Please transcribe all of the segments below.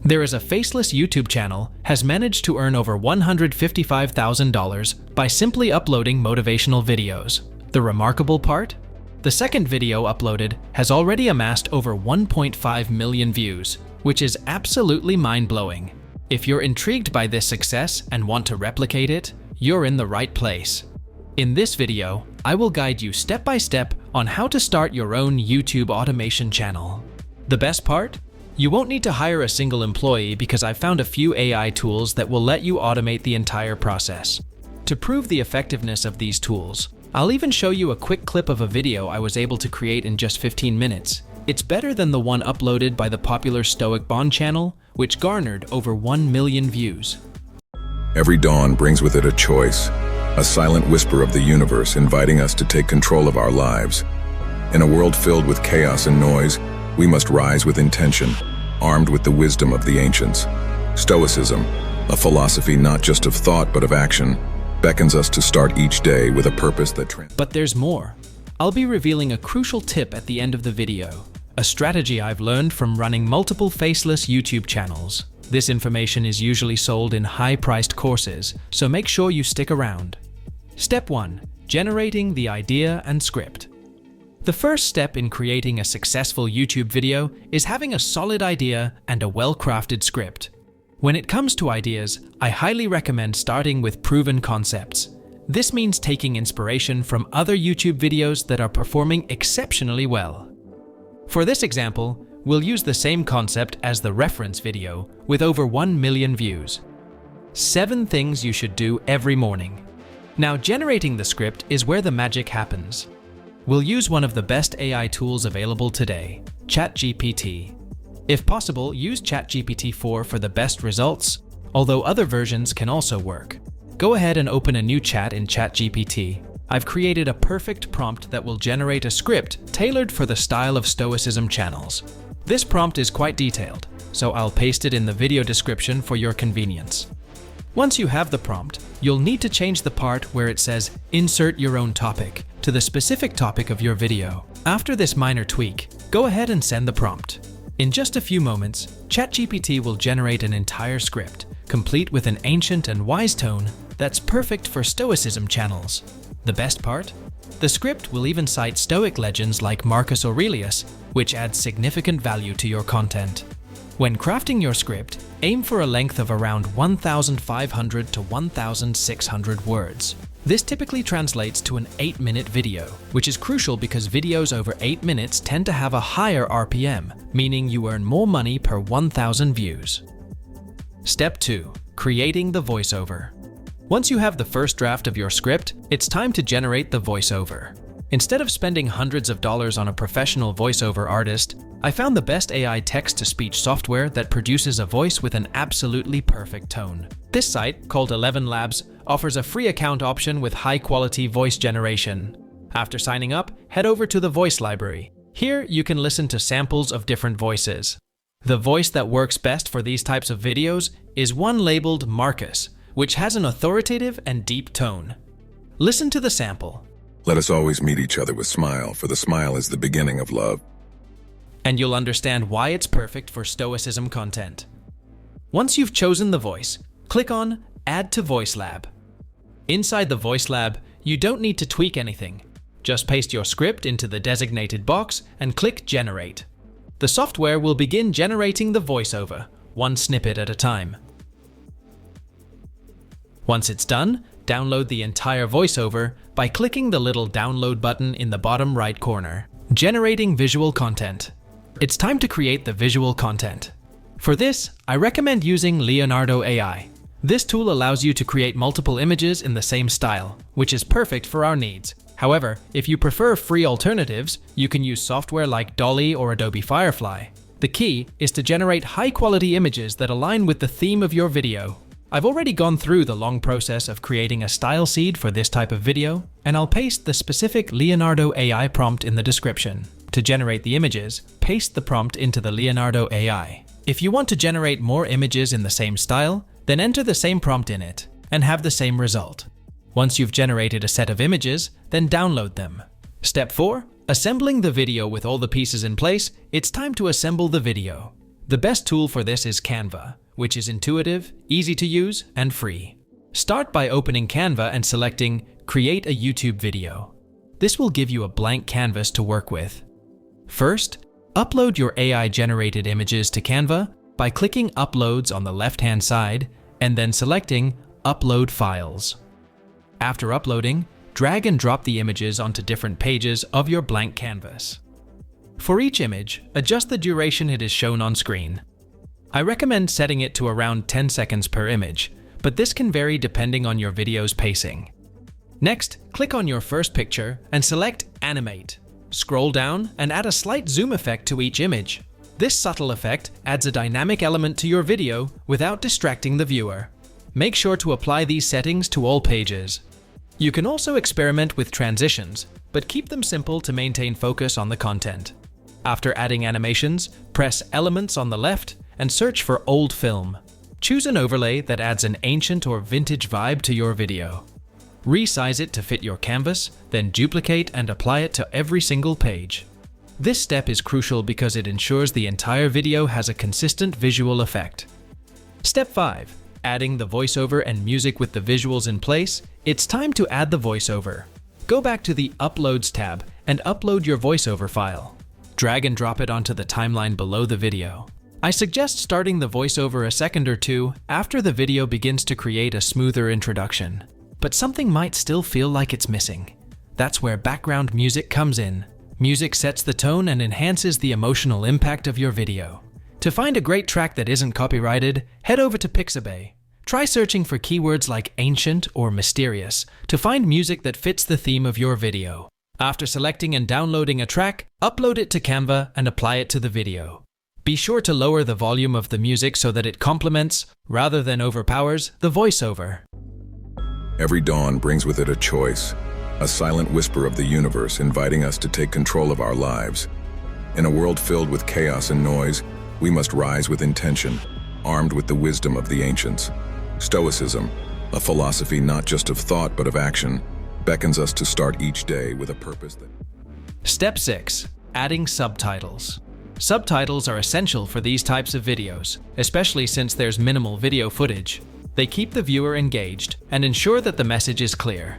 There is a faceless YouTube channel has managed to earn over $155,000 by simply uploading motivational videos. The remarkable part? The second video uploaded has already amassed over 1.5 million views, which is absolutely mind-blowing. If you're intrigued by this success and want to replicate it, you're in the right place. In this video, I will guide you step by step on how to start your own YouTube automation channel. The best part? You won't need to hire a single employee because I've found a few AI tools that will let you automate the entire process. To prove the effectiveness of these tools, I'll even show you a quick clip of a video I was able to create in just 15 minutes. It's better than the one uploaded by the popular Stoic Bond channel, which garnered over 1 million views. Every dawn brings with it a choice, a silent whisper of the universe inviting us to take control of our lives. In a world filled with chaos and noise, we must rise with intention, armed with the wisdom of the ancients. Stoicism, a philosophy not just of thought but of action, beckons us to start each day with a purpose that But there's more. I'll be revealing a crucial tip at the end of the video, a strategy I've learned from running multiple faceless YouTube channels. This information is usually sold in high-priced courses, so make sure you stick around. Step 1. Generating the idea and script. The first step in creating a successful YouTube video is having a solid idea and a well-crafted script. When it comes to ideas, I highly recommend starting with proven concepts. This means taking inspiration from other YouTube videos that are performing exceptionally well. For this example, we'll use the same concept as the reference video with over 1 million views. 7 things you should do every morning. Now, generating the script is where the magic happens. We'll use one of the best AI tools available today, ChatGPT. If possible, use ChatGPT-4 for the best results, although other versions can also work. Go ahead and open a new chat in ChatGPT. I've created a perfect prompt that will generate a script tailored for the style of Stoicism channels. This prompt is quite detailed, so I'll paste it in the video description for your convenience. Once you have the prompt, you'll need to change the part where it says "Insert your own topic" to the specific topic of your video. After this minor tweak, go ahead and send the prompt. In just a few moments, ChatGPT will generate an entire script, complete with an ancient and wise tone that's perfect for Stoicism channels. The best part? The script will even cite Stoic legends like Marcus Aurelius, which adds significant value to your content. When crafting your script, aim for a length of around 1,500 to 1,600 words. This typically translates to an 8-minute video, which is crucial because videos over 8 minutes tend to have a higher RPM, meaning you earn more money per 1,000 views. Step 2. Creating the voiceover. Once you have the first draft of your script, it's time to generate the voiceover. Instead of spending hundreds of dollars on a professional voiceover artist, I found the best AI text-to-speech software that produces a voice with an absolutely perfect tone. This site, called 11 Labs, offers a free account option with high-quality voice generation. After signing up, head over to the voice library. Here, you can listen to samples of different voices. The voice that works best for these types of videos is one labeled Marcus, which has an authoritative and deep tone. Listen to the sample. Let us always meet each other with smile, for the smile is the beginning of love. And you'll understand why it's perfect for Stoicism content. Once you've chosen the voice, click on Add to Voice Lab. Inside the Voice Lab, you don't need to tweak anything. Just paste your script into the designated box and click Generate. The software will begin generating the voiceover, one snippet at a time. Once it's done, download the entire voiceover by clicking the little download button in the bottom right corner. Generating visual content. It's time to create the visual content. For this, I recommend using Leonardo AI. This tool allows you to create multiple images in the same style, which is perfect for our needs. However, if you prefer free alternatives, you can use software like Dolly or Adobe Firefly. The key is to generate high-quality images that align with the theme of your video. I've already gone through the long process of creating a style seed for this type of video, and I'll paste the specific Leonardo AI prompt in the description. To generate the images, paste the prompt into the Leonardo AI. If you want to generate more images in the same style, then enter the same prompt in it and have the same result. Once you've generated a set of images, then download them. Step 4. Assembling the video with all the pieces in place, it's time to assemble the video. The best tool for this is Canva, which is intuitive, easy to use, and free. Start by opening Canva and selecting Create a YouTube Video. This will give you a blank canvas to work with. First, upload your AI-generated images to Canva by clicking Uploads on the left-hand side and then selecting Upload Files. After uploading, drag and drop the images onto different pages of your blank canvas. For each image, adjust the duration it is shown on screen. I recommend setting it to around 10 seconds per image, but this can vary depending on your video's pacing. Next, click on your first picture and select Animate. Scroll down and add a slight zoom effect to each image. This subtle effect adds a dynamic element to your video without distracting the viewer. Make sure to apply these settings to all pages. You can also experiment with transitions, but keep them simple to maintain focus on the content. After adding animations, press Elements on the left and search for Old Film. Choose an overlay that adds an ancient or vintage vibe to your video. Resize it to fit your canvas, then duplicate and apply it to every single page. This step is crucial because it ensures the entire video has a consistent visual effect. Step 5. Adding the voiceover and music with the visuals in place, it's time to add the voiceover. Go back to the Uploads tab and upload your voiceover file. Drag and drop it onto the timeline below the video. I suggest starting the voiceover a second or two after the video begins to create a smoother introduction. But something might still feel like it's missing. That's where background music comes in. Music sets the tone and enhances the emotional impact of your video. To find a great track that isn't copyrighted, head over to Pixabay. Try searching for keywords like ancient or mysterious to find music that fits the theme of your video. After selecting and downloading a track, upload it to Canva and apply it to the video. Be sure to lower the volume of the music so that it complements, rather than overpowers, the voiceover. Every dawn brings with it a choice, a silent whisper of the universe inviting us to take control of our lives. In a world filled with chaos and noise, we must rise with intention, armed with the wisdom of the ancients. Stoicism, a philosophy not just of thought but of action, beckons us to start each day with a purpose that... Step 6. Adding subtitles. Subtitles are essential for these types of videos, especially since there's minimal video footage. They keep the viewer engaged and ensure that the message is clear.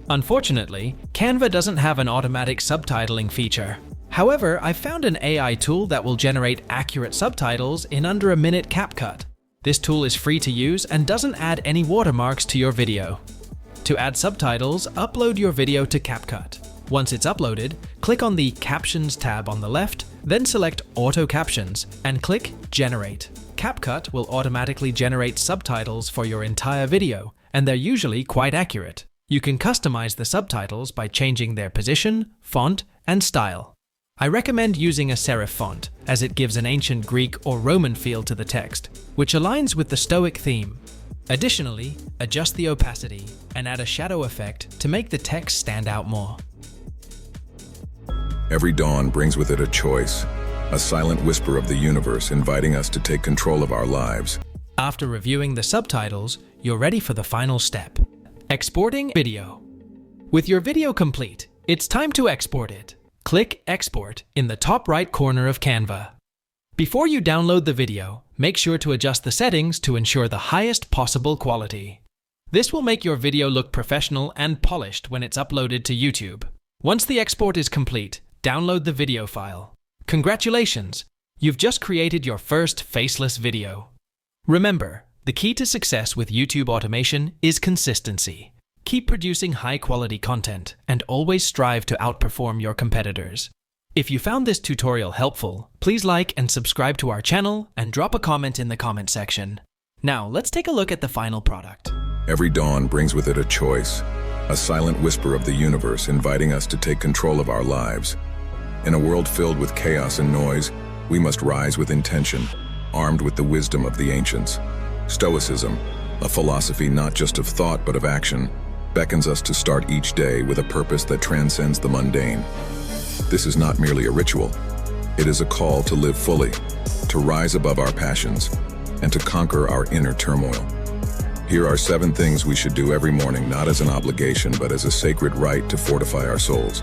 Unfortunately, Canva doesn't have an automatic subtitling feature. However, I found an AI tool that will generate accurate subtitles in under a minute CapCut. This tool is free to use and doesn't add any watermarks to your video. To add subtitles, upload your video to CapCut. Once it's uploaded, click on the Captions tab on the left, then select Auto Captions and click Generate. CapCut will automatically generate subtitles for your entire video, and they're usually quite accurate. You can customize the subtitles by changing their position, font, and style. I recommend using a serif font, as it gives an ancient Greek or Roman feel to the text, which aligns with the Stoic theme. Additionally, adjust the opacity and add a shadow effect to make the text stand out more. Every dawn brings with it a choice, a silent whisper of the universe inviting us to take control of our lives. After reviewing the subtitles, you're ready for the final step. Exporting video. With your video complete, it's time to export it. Click Export in the top right corner of Canva. Before you download the video, make sure to adjust the settings to ensure the highest possible quality. This will make your video look professional and polished when it's uploaded to YouTube. Once the export is complete, download the video file. Congratulations! You've just created your first faceless video. Remember, the key to success with YouTube automation is consistency. Keep producing high-quality content and always strive to outperform your competitors. If you found this tutorial helpful, please like and subscribe to our channel and drop a comment in the comment section. Now, let's take a look at the final product. Every dawn brings with it a choice, a silent whisper of the universe inviting us to take control of our lives. In a world filled with chaos and noise, we must rise with intention, armed with the wisdom of the ancients. Stoicism, a philosophy not just of thought but of action, beckons us to start each day with a purpose that transcends the mundane. This is not merely a ritual. It is a call to live fully, to rise above our passions, and to conquer our inner turmoil. Here are 7 things we should do every morning, not as an obligation, but as a sacred right to fortify our souls.